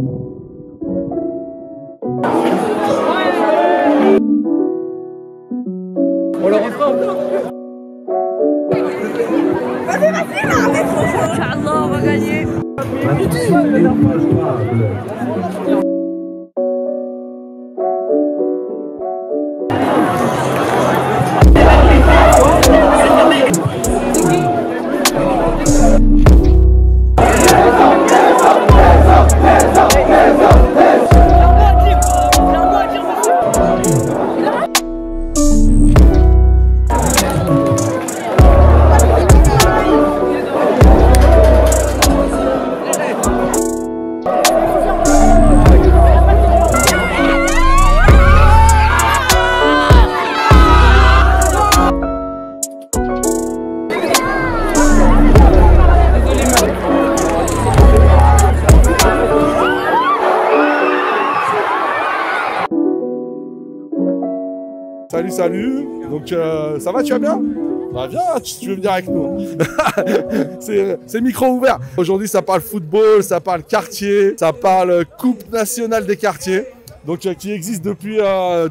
On leur refera. Vas-y, là, Inch'Allah, on va gagner. Salut, salut. Donc ça va, tu vas bien? Bah viens, tu veux venir avec nous. C'est micro ouvert. Aujourd'hui ça parle football, ça parle quartier, ça parle Coupe nationale des quartiers. Donc qui existe depuis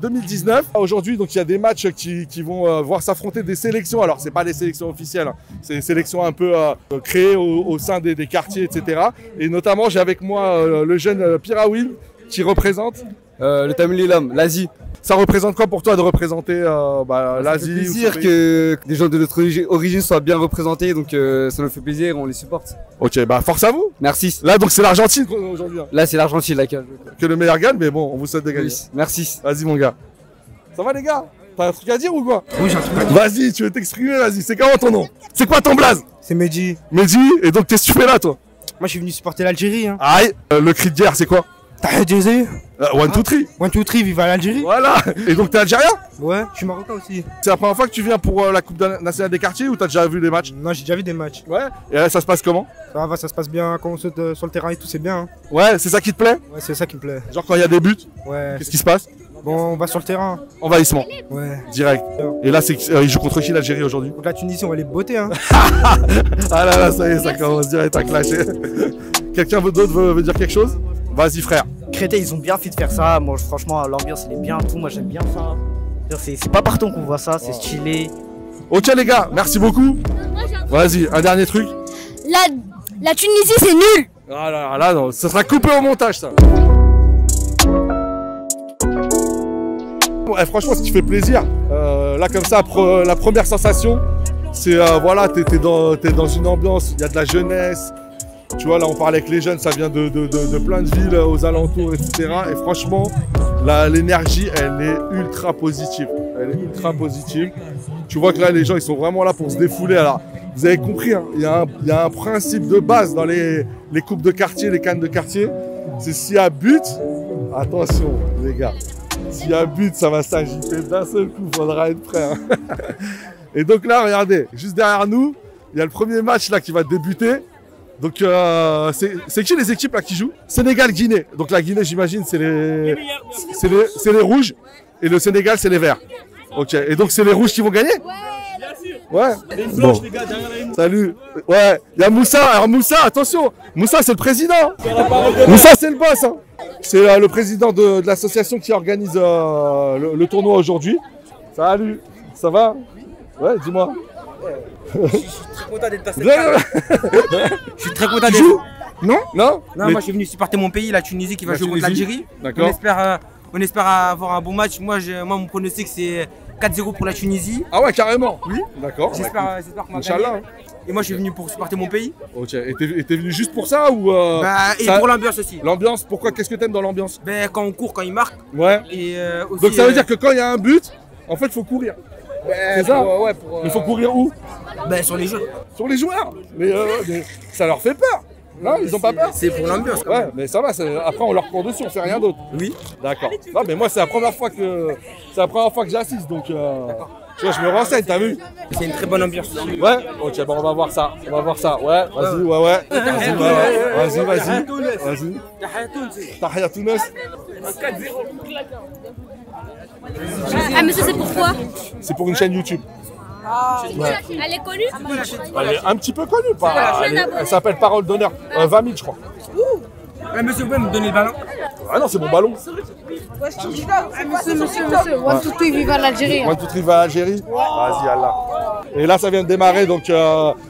2019. Aujourd'hui donc il y a des matchs qui vont voir s'affronter des sélections. Alors c'est pas des sélections officielles, hein. C'est des sélections un peu créées au sein des quartiers, etc. Et notamment j'ai avec moi le jeune Pirawil qui représente le Tamil Ilam, l'Asie. Ça représente quoi pour toi de représenter l'Asie? Ça fait plaisir que des gens de notre origine soient bien représentés, donc ça nous fait plaisir et on les supporte. Ok, bah force à vous. Merci. Là donc c'est l'Argentine aujourd'hui. Hein. Là c'est l'Argentine la cage. Que le meilleur gagne, mais bon, on vous souhaite de gagner. Oui, merci. Vas-y mon gars. Ça va les gars? T'as un truc à dire ou quoi? Oui, j'ai un truc à dire. Vas-y, tu veux t'exprimer, vas-y. C'est comment ton nom? C'est quoi ton blaze? C'est Mehdi. Mehdi, et donc qu'est-ce que tu fais là toi? Moi je suis venu supporter l'Algérie. Hein. Aïe, le cri de guerre c'est quoi? T'as Jay. 1, 2, 3. 1, 2, 3, vive l'Algérie. Voilà. Et donc t'es algérien? Ouais, je suis marocain aussi. C'est la première fois que tu viens pour la Coupe nationale des quartiers ou t'as déjà vu des matchs? Non, j'ai déjà vu des matchs. Ouais. Et là ça se passe comment? Ça va, ça se passe bien. Quand on saute sur le terrain et tout, c'est bien. Hein. Ouais, c'est ça qui te plaît? Ouais, c'est ça qui me plaît. Genre quand il y a des buts? Ouais. Qu'est-ce qui se passe? Bon, on va sur le terrain. Envahissement. Ouais. Direct. Et là, ils jouent contre qui l'Algérie aujourd'hui? Contre la Tunisie, on va les botter. Hein. Ah là là, ça y est, ça commence direct à clasher. Quelqu'un d'autre veut dire quelque chose? Vas-y frère. Créteil, ils ont bien fait de faire ça. Moi, franchement, l'ambiance, elle est bien, tout. Moi, j'aime bien ça. C'est pas partout qu'on voit ça, c'est stylé. Ok les gars, merci beaucoup. Vas-y, un dernier truc. La Tunisie, c'est nul. Ah là, non, ça sera coupé au montage ça. Ouais, franchement, ce qui fait plaisir, là comme ça, la première sensation, c'est voilà, t'es dans une ambiance, il y a de la jeunesse. Tu vois, là on parle avec les jeunes, ça vient de plein de villes aux alentours, etc. Et franchement, l'énergie, elle est ultra positive. Elle est ultra positive. Tu vois que là, les gens, ils sont vraiment là pour se défouler. Alors, vous avez compris, hein, il y a un principe de base dans les coupes de quartier, les cannes de quartier. C'est s'il y a but, attention les gars, s'il y a but, ça va s'agiter d'un seul coup, faudra être prêt. Hein. Et donc là, regardez, juste derrière nous, il y a le premier match là qui va débuter. Donc c'est qui les équipes là qui jouent? Sénégal-Guinée. Donc la Guinée, j'imagine, c'est les rouges et le Sénégal, c'est les verts. Ok. Et donc c'est les rouges qui vont gagner? Ouais. Bon. Salut. Ouais. Il y a Moussa. Alors Moussa, attention. Moussa, c'est le président. Moussa, c'est le boss. Hein. C'est le président de l'association qui organise le tournoi aujourd'hui. Salut. Ça va? Ouais, dis-moi. Je suis très content d'être passé. Je suis très content d'être. Non? Non. Non, moi je suis venu supporter mon pays, la Tunisie qui va jouer contre l'Algérie. D'accord. On espère avoir un bon match. Moi mon pronostic c'est 4-0 pour la Tunisie. Ah ouais, carrément. Oui. D'accord. J'espère qu'on va gagner. Et moi je suis venu pour supporter mon pays. Ok. Et t'es venu juste pour ça ou et pour l'ambiance aussi. L'ambiance, pourquoi? Qu'est-ce que t'aimes dans l'ambiance? Ben quand on court, quand il marque. Ouais. Et aussi, donc ça veut dire que quand il y a un but, en fait, il faut courir. C'est ça? Ouais, il faut courir où? Ben sur les jeux. Sur les joueurs. Mais ça leur fait peur. Non, ils ont pas peur. C'est pour l'ambiance. Ouais, mais ça va. Après, on leur court dessus, on fait rien d'autre. Oui. D'accord. Non, mais moi, c'est la première fois que j'assiste, donc. Tu vois, je me renseigne, t'as vu? C'est une très bonne ambiance. Ouais. Ok, bon, on va voir ça. Ouais, vas-y, ouais. Vas-y. Tahia Tounes. Ah, mais ça, c'est pourquoi? C'est pour une chaîne YouTube. Ouais. Elle est connue? Elle est un petit peu connue. Elle s'appelle Parole d'honneur. 20 000, je crois. monsieur, vous pouvez me donner le ballon? Ah non, c'est mon ballon. Monsieur. One, two, three, viva l'Algérie. One, two, three, va Algérie. Vas-y, Allah. Et là, ça vient de démarrer, donc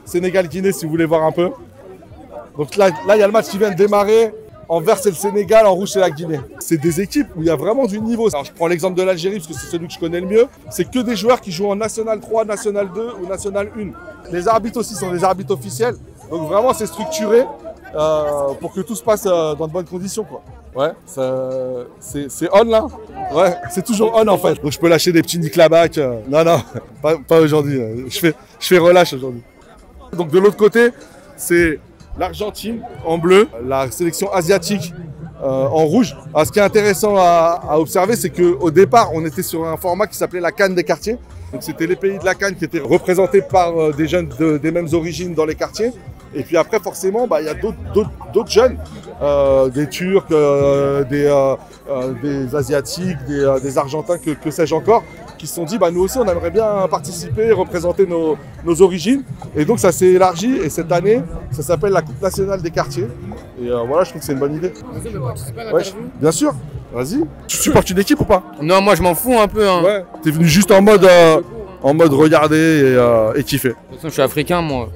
Sénégal-Guinée, si vous voulez voir un peu. Donc là, il y a le match qui vient de démarrer. En vert, c'est le Sénégal, en rouge, c'est la Guinée. C'est des équipes où il y a vraiment du niveau. Alors, je prends l'exemple de l'Algérie, parce que c'est celui que je connais le mieux. C'est que des joueurs qui jouent en National 3, National 2 ou National 1. Les arbitres aussi sont des arbitres officiels. Donc vraiment, c'est structuré pour que tout se passe dans de bonnes conditions, quoi. Ouais, c'est on là. Ouais, c'est toujours on en fait. Donc je peux lâcher des petits nicklaback. Non, pas aujourd'hui. Je fais relâche aujourd'hui. Donc de l'autre côté, c'est l'Argentine en bleu, la sélection asiatique en rouge. Alors, ce qui est intéressant à observer, c'est qu'au départ, on était sur un format qui s'appelait la CAN des quartiers. Donc c'était les pays de la CAN qui étaient représentés par des jeunes des mêmes origines dans les quartiers. Et puis après, forcément, il y a d'autres jeunes, des Turcs, des Asiatiques, des Argentins, que sais-je encore, qui se sont dit, nous aussi, on aimerait bien participer, représenter nos origines. Et donc, ça s'est élargi. Et cette année, ça s'appelle la Coupe nationale des quartiers. Et voilà, je trouve que c'est une bonne idée. Ouais, bien sûr. Vas-y. Tu supportes une équipe ou pas? Non, moi je m'en fous un peu. Hein. Ouais. T'es venu juste en mode regarder et kiffer. De toute façon, je suis africain, moi.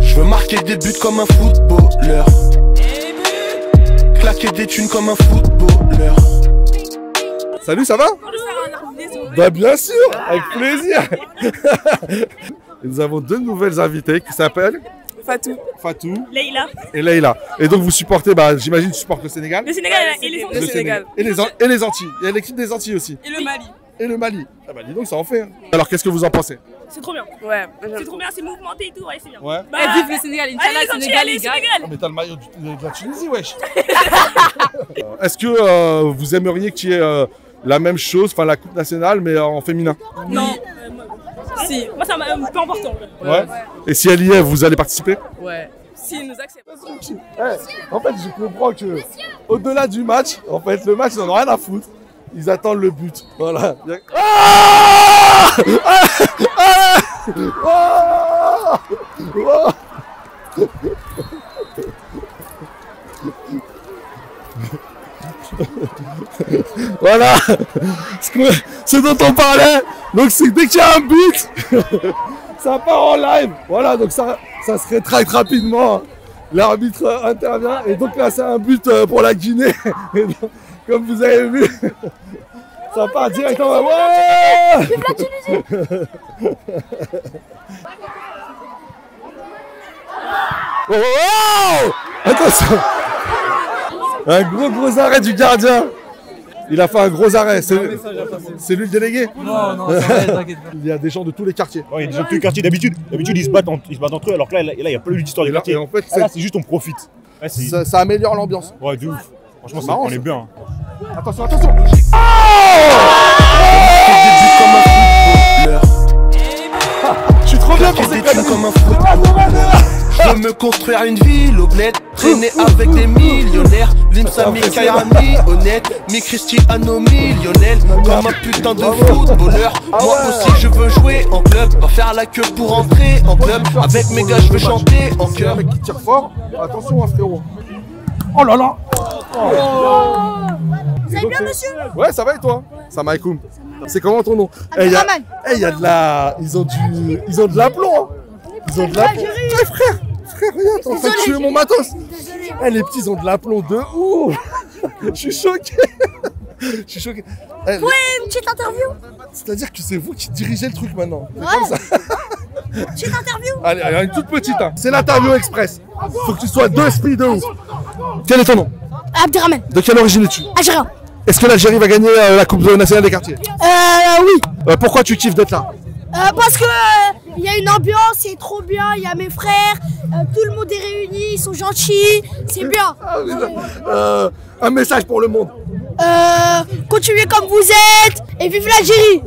Je veux marquer des buts comme un footballeur. Claquer des thunes comme un footballeur. Salut, ça va? Bien sûr, avec plaisir. Et nous avons deux nouvelles invitées qui s'appellent Fatou et Leïla. Et donc vous supportez, j'imagine que tu supportes le Sénégal. Le Sénégal et les Antilles. Le Sénégal. Et les Antilles. Il y a l'équipe des Antilles aussi. Et le Mali. Ah dis donc, ça en fait. Hein. Alors qu'est-ce que vous en pensez? C'est trop bien. Ouais. C'est trop bien, c'est mouvementé et tout, ouais, c'est bien. Ouais. Vive le Sénégal, Inch'Allah, le Sénégal, les gars. Ah, mais t'as le maillot de la Tunisie, wesh. Est-ce que vous aimeriez qu'il y ait la même chose, enfin la Coupe nationale, mais en féminin? Non. Si, moi c'est un peu important. Ouais. Et si elle y est, vous allez participer? Ouais. S'ils nous acceptent. En fait, je comprends que au-delà du match, en fait, le match, ils n'en ont rien à foutre. Ils attendent le but. Voilà. Voilà ce dont on parlait. Donc c'est dès qu'il y a un but, ça part en live. Voilà, donc ça se rétracte rapidement. L'arbitre intervient et donc là c'est un but pour la Guinée. Et donc, comme vous avez vu, ça part directement. Ouais, vive la Tunisie. Oh, attention. Un gros arrêt du gardien. Il a fait un gros arrêt. C'est lui le délégué? Non, t'inquiète pas. Il y a des gens de tous les quartiers. Ouais, il y a des gens de tous les quartiers. D'habitude, ils se battent entre eux, alors que là, il n'y a pas eu d'histoire des quartiers. En fait, là, c'est juste on profite. Ouais, ça améliore l'ambiance. Ouais, de ouf. Franchement, c'est marrant, on est bien. Attention. Je suis trop bien pour ces comme un footballeur. Je veux me construire une ville au bled, traîner avec des millionnaires. Limsami Kairami, honnête, mi Cristiano millionnaire. Comme un putain de footballeur. Moi aussi je veux jouer en club, pas faire la queue pour entrer en club. Avec mes gars je veux chanter en chœur. Mec qui tire fort, attention frérot. Oh là là. Vous allez bien, monsieur? Ouais, ça va et toi? Ça m'aikoum. C'est comment ton nom? Il y a de la... Ils ont de l'aplomb. Ils ont de l'aplomb. Frère, regarde, t'es en train de tuer mon matos. Les petits, ils ont de l'aplomb de ouf. Je suis choqué. Ouais, une petite interview. C'est-à-dire que c'est vous qui dirigez le truc maintenant. Ouais. Comme ça. Petite interview. Allez, une toute petite. Hein. C'est l'interview express. Faut que tu sois deux esprits de ouf. Quel est ton nom? Abderrahmane. De quelle origine es-tu? Algérien. Est-ce que l'Algérie va gagner la Coupe nationale des quartiers? Oui. Pourquoi tu kiffes d'être là? Parce que il y a une ambiance, c'est trop bien, il y a mes frères, tout le monde est réuni, ils sont gentils, c'est bien. Un message pour le monde. Continuez comme vous êtes et vive l'Algérie.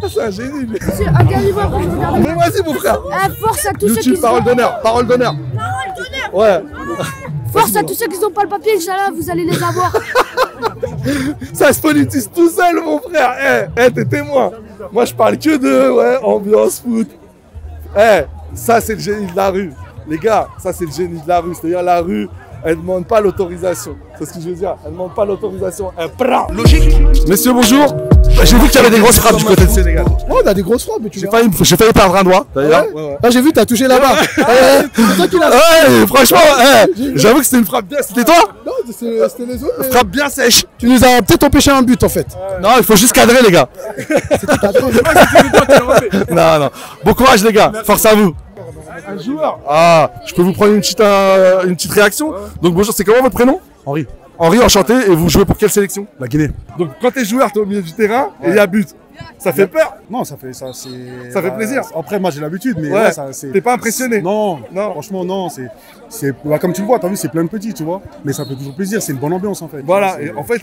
C'est un génie lui. Un dernier mot après je regarde. Mais vas-y mon frère. Force à tous ceux qui parole d'honneur, parole d'honneur. Ouais. Force à tous ceux qui n'ont pas le papier, Inch'Allah, vous allez les avoir. Ça se politise tout seul mon frère. T'es témoin. Moi je parle que de ambiance foot. Ça c'est le génie de la rue. Les gars, ça c'est le génie de la rue. C'est-à-dire la rue, elle ne demande pas l'autorisation. C'est ce que je veux dire. Elle ne demande pas l'autorisation. Elle prend. Logique. Messieurs, bonjour. J'ai vu qu'il y avait des grosses frappes du côté de Sénégal. Oh, on a des grosses frappes, mais tu vois. J'ai failli perdre un doigt, d'ailleurs. Ah, j'ai vu, t'as touché là-bas. C'est toi qui l'as. Ouais, franchement, j'avoue que c'était une frappe bien. C'était toi? Non, c'était les autres. Mais... Frappe bien sèche. Tu nous as peut-être empêché un but, en fait. Non, il faut juste cadrer, les gars. C'était cadré. Non. Bon courage, les gars. Force à vous. Un joueur. Ah, je peux vous prendre une petite réaction. Donc bonjour, c'est comment votre prénom? Henri. Henri, enchanté. Et vous jouez pour quelle sélection? La Guinée. Donc quand t'es joueur, t'es au milieu du terrain et il y a but. Ça fait peur? Non, ça fait plaisir. Après, moi j'ai l'habitude, mais ouais, c'est. T'es pas impressionné? Non, franchement non. Comme tu le vois, t'as vu, c'est plein de petits, tu vois. Mais ça fait toujours plaisir. C'est une bonne ambiance en fait. Voilà. Et en fait,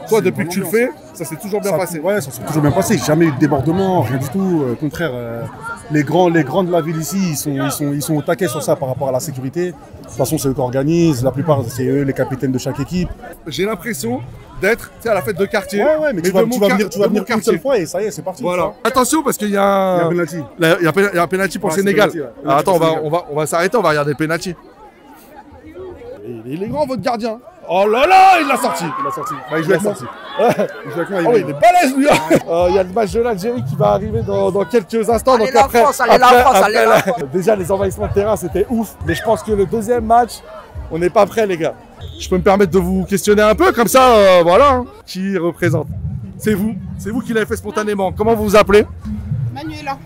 toi, depuis que tu le fais, ça s'est toujours bien passé. Ouais, ça s'est toujours bien passé. Jamais eu de débordement, rien du tout. Au contraire, les grands de la ville ici, ils sont au taquet sur ça par rapport à la sécurité. De toute façon, c'est eux qui organisent. La plupart, c'est eux les capitaines de chaque équipe. J'ai l'impression d'être à la fête de quartier. Ouais, mais tu vas venir une seule fois et ça y est, c'est parti. Voilà. Attention parce qu'il y a un penalty. Il y a un penalty pour le Sénégal. Alors, attends, on va s'arrêter, on va regarder le penalty. Il est grand votre gardien. Oh là là, il l'a sorti. Bah, il joue avec moi. Oh, il est balèze lui. Il y a le match de l'Algérie qui va arriver dans quelques instants. Allez, la France. Déjà les envahissements de terrain c'était ouf. Mais je pense que le deuxième match, on n'est pas prêt les gars. Je peux me permettre de vous questionner un peu comme ça, voilà. Hein. Qui représente? C'est vous qui l'avez fait spontanément. Comment vous vous appelez? Manuela.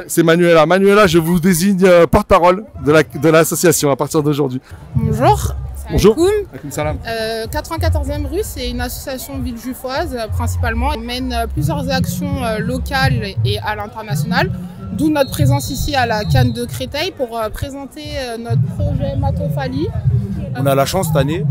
C'est Manuela. Manuela, je vous désigne porte-parole de l'association à partir d'aujourd'hui. Bonjour. Bonjour. Salam. 94e rue, c'est une association villejuiffoise principalement. Elle mène plusieurs actions locales et à l'international. D'où notre présence ici à la Cannes de Créteil pour présenter notre projet Matofali. On a la chance cette année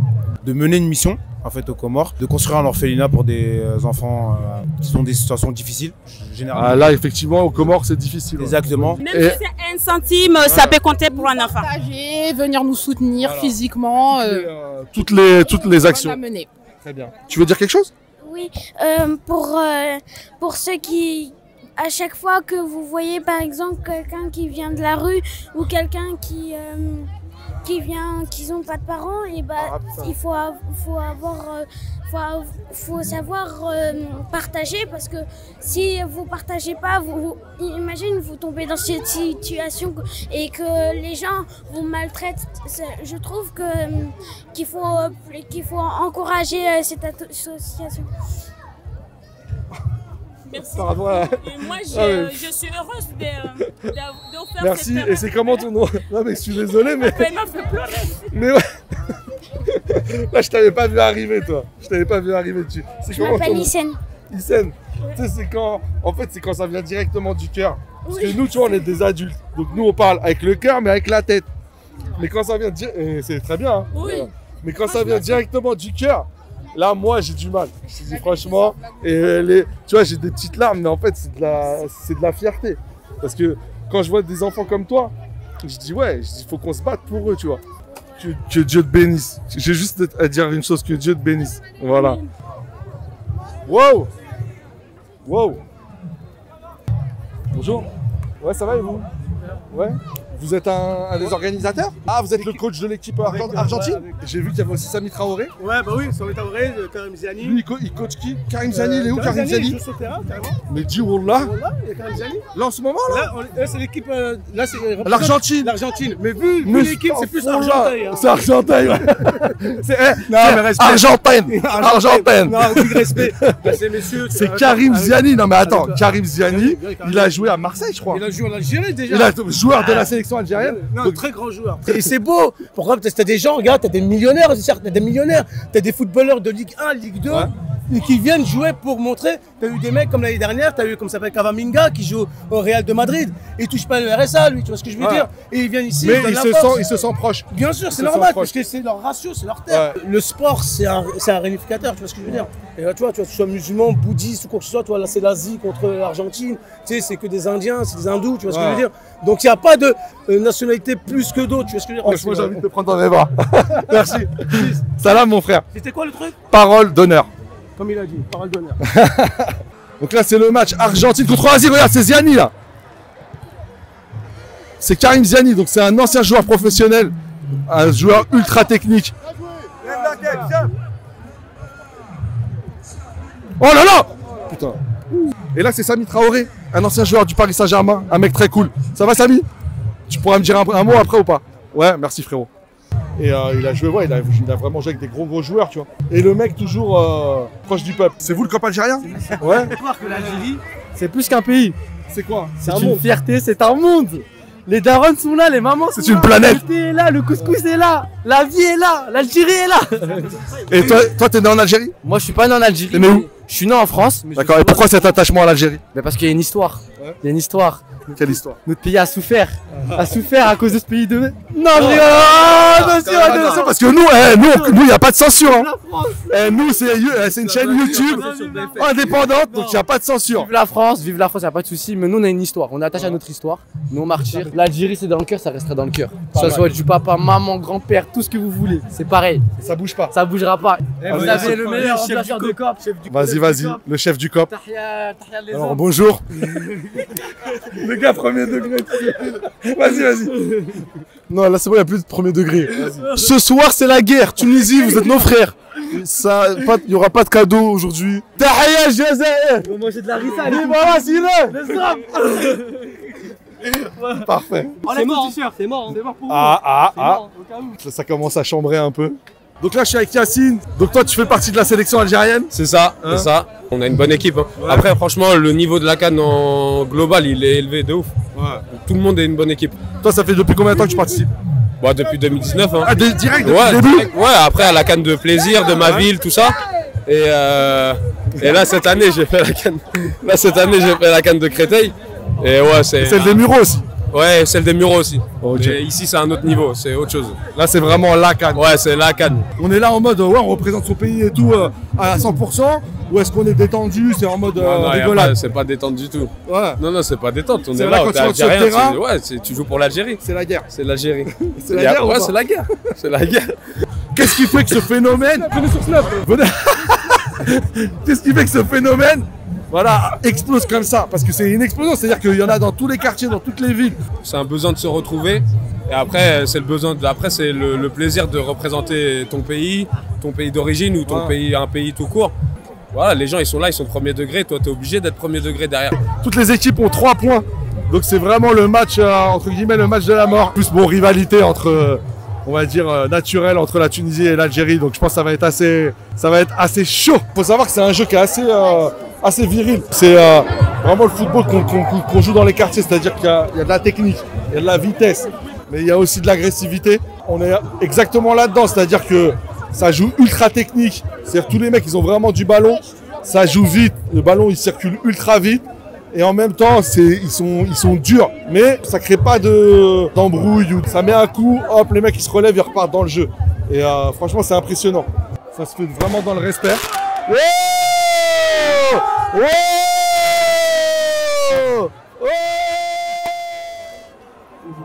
de mener une mission en fait aux Comores, de construire un orphelinat pour des enfants qui sont dans des situations difficiles. Généralement. Ah là effectivement aux Comores c'est difficile. Exactement. Même si c'est un centime, ça peut compter pour un enfant. Partager, venir nous soutenir physiquement. Toutes les actions. Très bien. Tu veux dire quelque chose? Oui, pour ceux qui... À chaque fois que vous voyez par exemple quelqu'un qui vient de la rue ou quelqu'un qui n'ont pas de parents, et il faut savoir partager, parce que si vous partagez pas, imagine vous tombez dans cette situation et que les gens vous maltraitent. Je trouve qu'il faut encourager cette association. Merci. Pardon, et moi, je suis heureuse de faire merci. Cette et c'est comment ton nom? Non mais je suis désolé mais... Elle m'a fait pleurer. Mais ouais. Là je t'avais pas vu arriver toi. Je t'avais pas vu arriver dessus. Je m'appelle Isen. Isen. Tu sais c'est quand... En fait c'est quand ça vient directement du cœur. Parce que nous tu vois on est des adultes. Donc nous on parle avec le cœur mais avec la tête. Mais quand ça vient... C'est très bien. Hein. Oui. Mais quand ça vient directement du cœur... Là, moi, j'ai du mal. Je te dis franchement. Et tu vois, j'ai des petites larmes, mais en fait, c'est de la fierté. Parce que quand je vois des enfants comme toi, je dis ouais, il faut qu'on se batte pour eux, tu vois. Que Dieu te bénisse. J'ai juste à dire une chose, que Dieu te bénisse. Voilà. Wow. Wow. Bonjour. Ouais, ça va et vous? Ouais. Vous êtes un des organisateurs? Ah, vous êtes le coach de l'équipe argentine? J'ai vu qu'il y avait aussi Sami Traoré. Ouais, bah oui, Sami Traoré, Karim Ziani. Lui, il coach qui? Karim Ziani, il est où Karim Ziani? Il joue sur le terrain, carrément. Mais dis Wallah. Wallah, il y a Karim Ziani. Là, en ce moment, là? Là, c'est l'équipe. Là, c'est l'Argentine. L'Argentine. Mais vu l'équipe, c'est plus Argentine. C'est Argentine, ouais. Non, mais respect. Argentine. Non, du respect. Ces messieurs. C'est Karim Ziani. Non, mais attends, Karim Ziani, il a joué à Marseille, je crois. Il a joué en Algérie déjà. Il est joueur de la sélection algérienne. Non, très grand joueur. Et c'est beau. Pourquoi? Parce que t'as des gens, regarde, t'as des millionnaires, certes, t'as des millionnaires. T'as des footballeurs de Ligue 1, Ligue 2. Et qui viennent jouer pour montrer. T'as eu des mecs comme l'année dernière, t'as eu comme ça s'appelle Cavaminga qui joue au Real de Madrid. Et il touche pas le RSA, lui, tu vois ce que je veux dire. Et ils viennent ici. Mais ils se sentent proches. Bien sûr, c'est normal, parce que c'est leur ratio, c'est leur terre. Le sport, c'est un réunificateur, tu vois ce que je veux dire. Et là, tu vois, tu sois musulman, bouddhiste ou quoi que ce soit, toi, là, c'est l'Asie contre l'Argentine. Tu sais, c'est que des Indiens, c'est des hindous, tu vois ce que je veux dire. Donc il n'y a pas de nationalité plus que d'autres, tu vois ce que je veux dire. Franchement, j'ai envie de te prendre dans mes bras. Merci. Salam, mon frère. C'était quoi le truc? Parole d'honneur. Comme il a dit, parole d'honneur. Donc là, c'est le match Argentine contre l'Asie. Regarde, c'est Ziani là. C'est Karim Ziani, donc c'est un ancien joueur professionnel, un joueur ultra technique. Oh là là! Putain. Et là, c'est Sami Traoré, un ancien joueur du Paris Saint-Germain, un mec très cool. Ça va, Sami? Tu pourras me dire un mot après ou pas? Ouais, merci frérot. Et il a joué, ouais, il a vraiment joué avec des gros joueurs, tu vois. Et le mec toujours proche du peuple. C'est vous le camp algérien? Ouais. Que l'Algérie, c'est plus qu'un pays. C'est quoi? C'est une fierté, c'est un monde. Les darons sont là, les mamans sont là. C'est une planète. Le thé est là, le couscous est là, la vie est là, l'Algérie est là. Et toi, t'es né en Algérie? Moi, je suis pas né en Algérie. T'es né où? Je suis né en France. D'accord, et pourquoi cet attachement à l'Algérie? Parce qu'il y a une histoire. Il y a une histoire. Quelle histoire? Notre pays a souffert. A souffert à cause de ce pays de... Non, attention, parce que nous, il n'y a pas de censure. Hein. Nous, c'est une chaîne YouTube indépendante, donc il n'y a pas de censure. Vive la France, il n'y a pas de souci. Mais nous, on a une histoire. On est attaché à notre histoire. Nous, on martyrs. L'Algérie, c'est dans le cœur, ça restera dans le cœur. Que ce soit du papa, maman, grand-père, tout ce que vous voulez. C'est pareil. Ça bouge pas. Ça bougera pas. Vous avez le meilleur remplaçant de COP. Vas-y, le chef du COP. Alors, bonjour. Le gars, premier degré. Vas-y. Non, là, c'est bon, il n'y a plus de premier degré. Ce soir, c'est la guerre. Tunisie, vous êtes nos frères. Il n'y aura pas de cadeau aujourd'hui. Tahia Jazair. On va manger de la rissa. Parfait. C'est mort, c'est mort. C'est mort pour vous. Ça commence à chambrer un peu. Donc là, je suis avec Yacine. Donc toi, tu fais partie de la sélection algérienne? C'est ça, c'est ça. On a une bonne équipe. Hein. Ouais. Après, franchement, le niveau de la CAN en global, il est élevé de ouf. Ouais. Tout le monde est une bonne équipe. Toi, ça fait depuis combien de temps que tu participes? Bah, depuis 2019. Hein. Ah, direct depuis le début? Direct, ouais, après à la CAN de plaisir, de ma ville, tout ça. Et là, cette année, j'ai fait la CAN. Là, cette année, j'ai fait la CAN de Créteil. Et ouais, c'est. Celle des Mureaux aussi? Ouais, celle des Mureaux aussi. Okay. Et ici, c'est un autre niveau, c'est autre chose. Là, c'est vraiment la CAN. Ouais, c'est la CAN. On est là en mode, ouais, on représente son pays et tout à 100%. Ou est-ce qu'on est détendu? C'est en mode rigolade? C'est pas détendu du tout. Ouais. Non, c'est pas détente. On est là, quand tu rentres sur le terrain. Ouais, tu joues pour l'Algérie. C'est la guerre. C'est l'Algérie. C'est la guerre? Ouais, c'est la guerre. C'est la guerre. Qu'est-ce qui fait que ce phénomène. Venez sur Snap. Qu'est-ce qui fait que ce phénomène, voilà, explose comme ça? Parce que c'est une explosion, c'est-à-dire qu'il y en a dans tous les quartiers, dans toutes les villes. C'est un besoin de se retrouver. Et après, c'est le plaisir de représenter ton pays d'origine ou un pays tout court. Voilà, les gens ils sont là, ils sont premier degré. Toi, tu es obligé d'être premier degré derrière. Toutes les équipes ont 3 points. Donc c'est vraiment le match, entre guillemets, le match de la mort. Plus bon, rivalité entre, on va dire, naturelle entre la Tunisie et l'Algérie. Donc je pense que ça va être assez chaud. Faut savoir que c'est un jeu qui est assez viril. C'est vraiment le football qu'on joue dans les quartiers, c'est-à-dire qu'il y a de la technique, il y a de la vitesse, mais il y a aussi de l'agressivité. On est exactement là-dedans, c'est-à-dire que ça joue ultra technique, c'est-à-dire tous les mecs ils ont vraiment du ballon, ça joue vite, le ballon il circule ultra vite et en même temps ils sont durs, mais ça crée pas d'embrouille, ou ça met un coup, hop les mecs ils se relèvent, ils repartent dans le jeu et franchement c'est impressionnant, ça se fait vraiment dans le respect.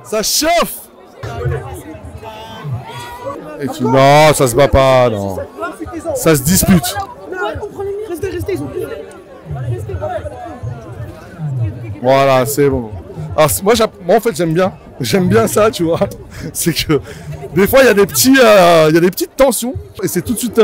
Ça chauffe. Et non, ça se bat pas, non. Ça se dispute. Voilà, c'est bon. Alors moi en fait j'aime bien ça, tu vois. C'est que des fois il y a des petites tensions et c'est tout de suite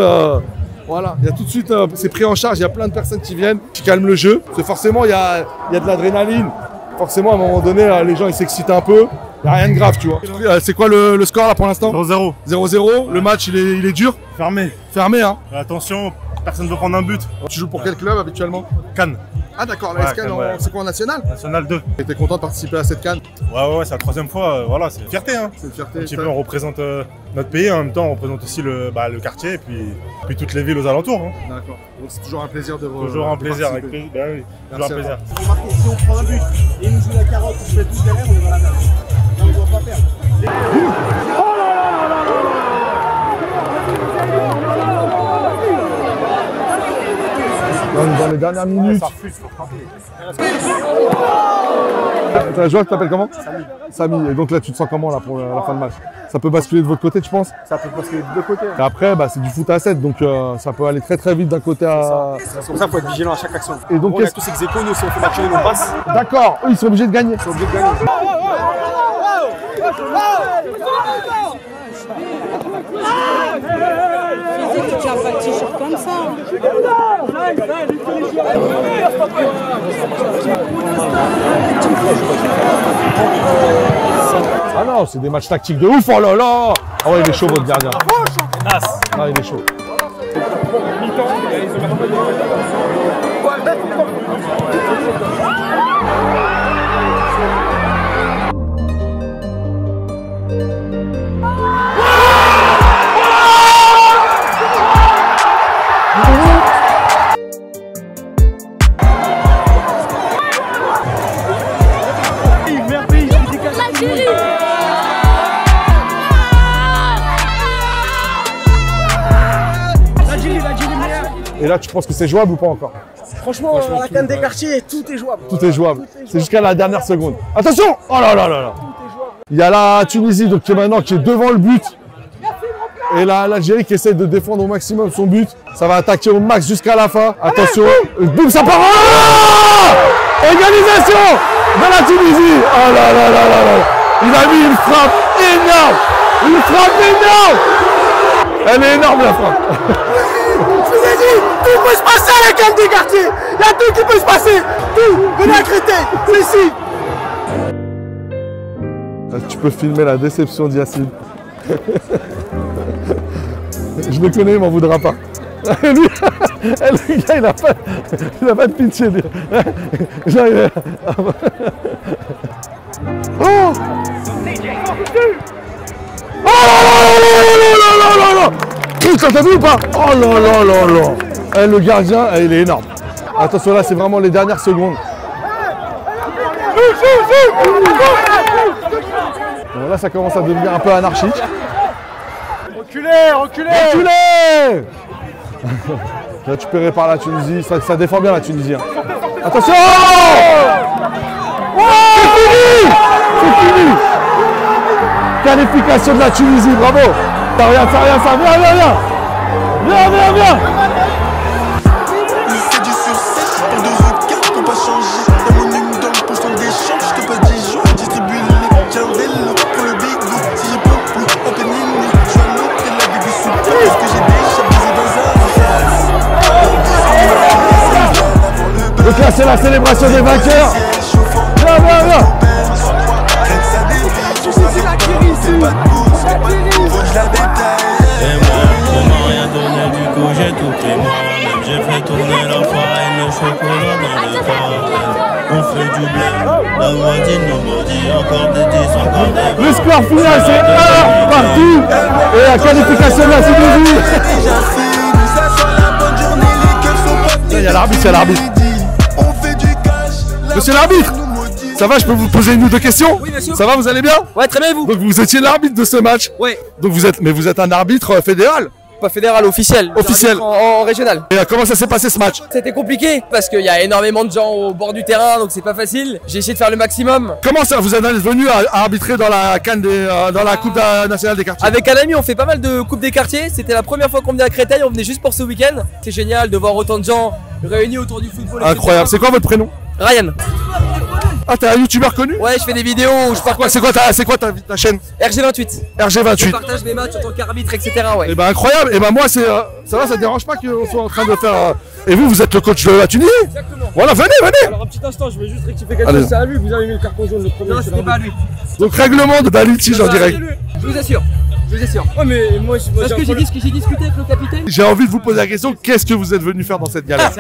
voilà, il y a tout de suite c'est pris en charge, il y a plein de personnes qui viennent, qui calment le jeu. Parce que forcément il y a de l'adrénaline. Forcément à un moment donné les gens ils s'excitent un peu. Il n'y a rien de grave, tu vois. C'est quoi le score là pour l'instant? 0-0. 0-0. Le match il est dur? Fermé. Fermé, hein. Attention, personne ne veut prendre un but. Tu joues pour quel club habituellement? Cannes. Ah d'accord, la Cannes, c'est quoi en national? National 2. Et t'es content de participer à cette Cannes? Ouais, c'est la 3e fois, voilà, c'est une fierté, hein. C'est une fierté. Un petit peu, on représente notre pays, en même temps on représente aussi le quartier et puis toutes les villes aux alentours. Hein. D'accord, donc c'est toujours un plaisir de vous. Toujours un plaisir, avec plaisir. Ben oui, toujours un plaisir. Si on prend un but et il nous joue la carotte, on se fait tous derrière, on est dans la merde. On ne doit pas perdre. Dans les dernières minutes. T'as un joueur qui t'appelle comment? Samy. Et donc là, tu te sens comment là pour la fin de match? Ça peut basculer de votre côté, tu penses? Ça peut basculer de deux côtés. Et après, c'est du foot à 7, donc ça peut aller très très vite d'un côté à... C'est pour ça qu'il faut être vigilant à chaque action. Et donc, on a tous ex aequo, nous, si on fait matcher nos passes. D'accord, eux, ils sont obligés de gagner. Ils sont obligés de gagner. Tu tiens pas le t-shirt comme ça. Ah non, c'est des matchs tactiques de ouf, oh là là. Ah ouais, il est chaud votre gardien. Ah, il est chaud. Et là, tu penses que c'est jouable ou pas encore? Franchement, à la canne des quartiers, tout est jouable. Tout est jouable. C'est jusqu'à la dernière seconde. Attention! Oh là là là là! Il y a la Tunisie donc, qui est devant le but. Et l'Algérie qui essaie de défendre au maximum son but. Ça va attaquer au max jusqu'à la fin. Attention! Boum, ça part! Oh, égalisation de la Tunisie! Oh là là là là là! Il a mis une frappe énorme! Une frappe énorme! Elle est énorme la frappe! Je vous ai dit, tout peut se passer à la canne des quartiers. Il y a tout qui peut se passer. Tout. Venez à Créteil, c'est ici. Tu peux filmer la déception d'Yacine. Je le connais, il m'en voudra pas. Lui, le gars, il a pas de pitié. Genre, Oh! Oh là là! T'as vu ou pas? Oh là là là là! Le gardien, il est énorme. Attention là, c'est vraiment les dernières secondes. Bon, là, ça commence à devenir un peu anarchique. Reculez, reculez! Reculez! Récupéré par la Tunisie, ça défend bien la Tunisie. Hein. Attention! C'est fini! C'est fini! Qualification de la Tunisie, bravo! Ça rien, viens, viens, viens! Viens, viens, viens! Il fait du succès, pour de requins, pour pas changer. Dans mon hume dans le poche, d'échange, je te pas 10 jours. Distribue les j'ai un vélo pour le big go. Si j'ai pas plus, à peine une nuit, je suis un autre et la baby sous parce que j'ai déjà brisé dans un. Donc là, c'est la célébration des vainqueurs. Viens, viens, viens! Et moi, on m'a rien donné, du coup j'ai tout pris moi-même. J'ai fait tourner la farine, le chocolat dans le carré. On fait du blé, la voisine nous dit encore des 10, encore des 20. Le score final, c'est 1 partout. Et la qualification de la Tunisie. Il y a l'arbitre, il y a l'arbitre. Monsieur l'arbitre, ça va, je peux vous poser une ou deux questions? Oui, bien sûr. Ça va, vous allez bien? Ouais, très bien, vous. Donc vous étiez l'arbitre de ce match? Ouais. Donc vous êtes un arbitre fédéral? Pas fédéral, officiel. Officiel. En régional. Et comment ça s'est passé ce match? C'était compliqué parce qu'il y a énormément de gens au bord du terrain, donc c'est pas facile. J'ai essayé de faire le maximum. Comment ça, vous êtes venu à arbitrer dans la canne dans la Coupe nationale des quartiers? Avec un ami, on fait pas mal de Coupes des quartiers. C'était la première fois qu'on venait à Créteil, on venait juste pour ce week-end. C'est génial de voir autant de gens réunis autour du football. Incroyable. C'est quoi votre prénom? Ryan. Ah, t'es un youtubeur connu? Ouais, je fais des vidéos où je partage. C'est quoi ta chaîne? RG28. RG28. Je partage mes matchs en tant qu'arbitre, etc. Ouais. Et ben incroyable. Et ben moi, c'est ça va, ça te dérange pas qu'on soit en train de faire. Et vous êtes le coach de la Tunisie? Exactement. Voilà, venez. Alors un petit instant, je vais juste rectifier quelque chose. C'est à lui que vous avez mis le carton jaune le premier. Non, c'était pas à lui. Donc règlement de litige en direct. Je vous assure. Je vous assure. Ouais, mais moi, parce que j'ai discuté avec le capitaine. J'ai envie de vous poser la question, qu'est-ce que vous êtes venu faire dans cette galère?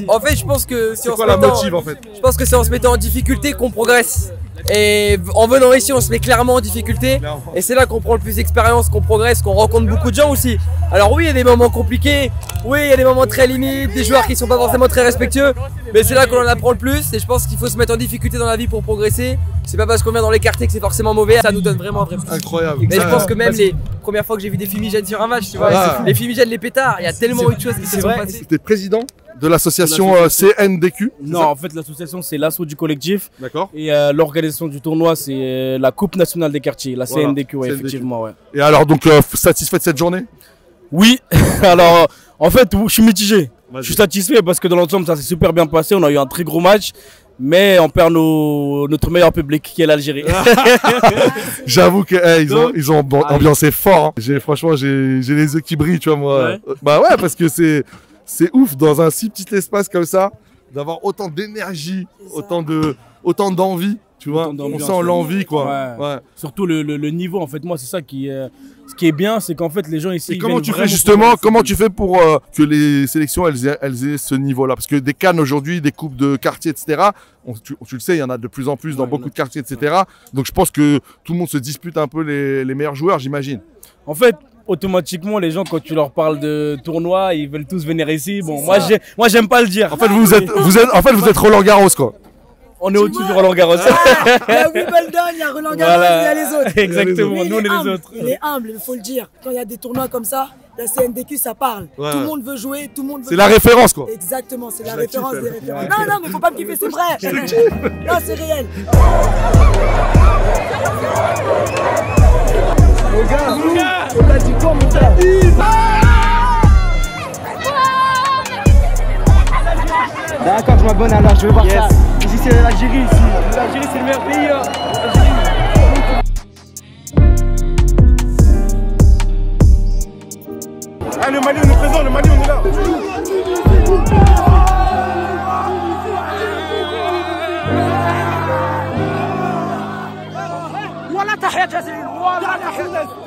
En fait, je pense que c'est quoi la motive en fait? Je pense que c'est en se mettant en difficulté qu'on progresse. Et en venant ici, on se met clairement en difficulté. Et c'est là qu'on prend le plus d'expérience, qu'on progresse, qu'on rencontre beaucoup de gens aussi. Alors oui, il y a des moments compliqués. Oui, il y a des moments très limites, des joueurs qui sont pas forcément très respectueux. Mais c'est là qu'on en apprend le plus. Et je pense qu'il faut se mettre en difficulté dans la vie pour progresser. C'est pas parce qu'on vient dans les quartiers que c'est forcément mauvais. Ça nous donne vraiment un vrai plus. Incroyable. Mais je pense que même les premières fois que j'ai vu des fumigènes sur un match, tu vois, les fumigènes, les pétards, il y a tellement eu de choses qui se sont passées. C'était président de l'association CNDQ? Non, en fait, l'association, c'est l'assaut du collectif. D'accord. Et l'organisation du tournoi, c'est la Coupe nationale des quartiers, la CNDQ, ouais, effectivement. Ouais. Et alors, donc, satisfait de cette journée? Oui. Alors, en fait, je suis mitigé. Je suis satisfait parce que dans l'ensemble, ça s'est super bien passé. On a eu un très gros match. Mais on perd notre meilleur public qui est l'Algérie. J'avoue que ils ont ambiancé fort. Hein. Franchement, j'ai les yeux qui brillent, tu vois moi. Ouais. Bah ouais, parce que c'est ouf dans un si petit espace comme ça d'avoir autant d'énergie, autant d'envie, tu vois. On sent l'envie quoi. Ouais. Surtout le niveau en fait. Moi c'est ça ce qui est bien, c'est qu'en fait les gens ici. Et comment tu fais justement, comment tu fais pour que les sélections elles aient ce niveau-là? Parce que des CAN aujourd'hui, des coupes de quartier, etc. Tu le sais, il y en a de plus en plus dans beaucoup de quartiers, etc. Donc je pense que tout le monde se dispute un peu les meilleurs joueurs, j'imagine. En fait, automatiquement, les gens quand tu leur parles de tournoi, ils veulent tous venir ici. Bon, moi j'aime pas le dire. En fait, vous êtes Roland Garros quoi. On est au-dessus de Roland Garros. Il y a Wimbledon, il y a Roland Garros, Voilà. il y a les autres. Exactement, nous on est les autres. Il est humble, il faut le dire. Quand il y a des tournois comme ça, la CNDQ ça parle. Ouais, tout le monde veut jouer, tout le monde veut. C'est la référence quoi. Exactement, c'est la Je la référence kiffe, des elle. références. Ouais. Non, mais faut pas me kiffer, c'est vrai. Je le kiffe. Non, c'est réel. On a dit quoi, mon frère? D'accord, je m'abonne alors, je veux voir ça. Ici c'est l'Algérie, ici. L'Algérie c'est le meilleur pays. Hein. Ah, le Mali on est présent, le Mali on est là. ولا تحية جزيل ولا تحية